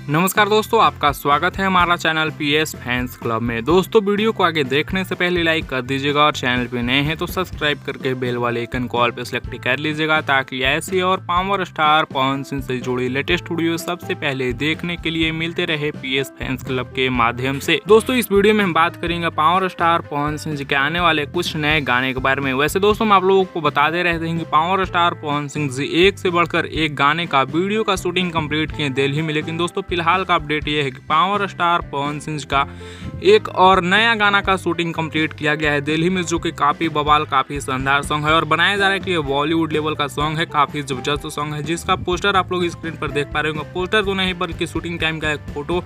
नमस्कार दोस्तों, आपका स्वागत है हमारा चैनल पीएस फैंस क्लब में। दोस्तों, वीडियो को आगे देखने से पहले लाइक कर दीजिएगा और चैनल पे नए हैं तो सब्सक्राइब करके बेल वाले आइकन को ऑल पे सेलेक्ट कर लीजिएगा ताकि ऐसी और पावर स्टार पवन सिंह से जुड़ी लेटेस्ट वीडियो सबसे पहले देखने के लिए मिलते रहे पीएस फैंस क्लब के माध्यम से। दोस्तों, इस वीडियो में हम बात करेंगे पावर स्टार पवन सिंह जी के आने वाले कुछ नए गाने के बारे में। वैसे दोस्तों, हम आप लोगों को बताते रहते हैं कि पावर स्टार पवन सिंह जी एक से बढ़कर एक गाने का वीडियो का शूटिंग कंप्लीट किए दिल्ली में, लेकिन दोस्तों फिलहाल का अपडेट ये है कि पावर स्टार पवन सिंह का एक और नया गाना का शूटिंग कंप्लीट किया गया है दिल्ली में, जो कि काफी बवाल काफी शानदार सॉन्ग है और बनाया जा रहा है कि ये बॉलीवुड लेवल का सॉन्ग है, काफी जबरदस्त सॉन्ग है, जिसका पोस्टर आप लोग स्क्रीन पर देख पा रहे होंगे। पोस्टर तो नहीं बल्कि शूटिंग टाइम का एक फोटो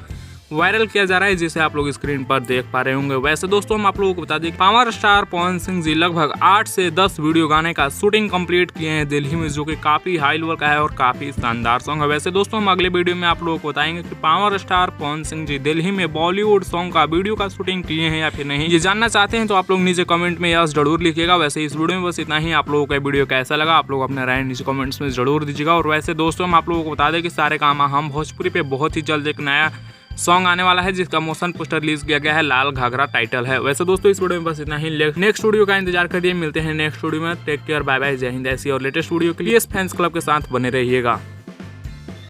वायरल किया जा रहा है, जिसे आप लोग स्क्रीन पर देख पा रहे होंगे। वैसे दोस्तों, हम आप लोगों को बता दें पावर स्टार पवन सिंह जी लगभग 8 से 10 वीडियो गाने का शूटिंग कंप्लीट किए हैं दिल्ली में, जो कि काफी हाई लेवल का है और काफी शानदार सॉन्ग है। वैसे दोस्तों, हम अगले वीडियो में आप लोगों को बताएंगे कि पावर स्टार पवन सिंह जी दिल्ली में बॉलीवुड सॉन्ग का वीडियो का शूटिंग किए हैं या फिर नहीं। ये जानना चाहते हैं तो आप लोग नीचे कमेंट में यस जरूर लिखिएगा। वैसे इस वीडियो में बस इतना ही। आप लोगों का वीडियो कैसा लगा आप लोग अपने राय नीचे कमेंट्स में जरूर दीजिएगा। और वैसे दोस्तों, हम आप लोगों को बता दें कि सारे काम हम भोजपुरी पे बहुत ही जल्द एक नया सॉन्ग आने वाला है, जिसका मोशन पोस्टर रिलीज किया गया है, लाल घाघरा टाइटल है। वैसे दोस्तों, इस वीडियो में बस इतना ही। नेक्स्ट वीडियो का इंतजार करिए, मिलते हैं नेक्स्ट वीडियो में। टेक केयर, बाय बाय, जय हिंद। ऐसी और लेटेस्ट वीडियो के लिए फैंस क्लब के साथ बने रहिएगा।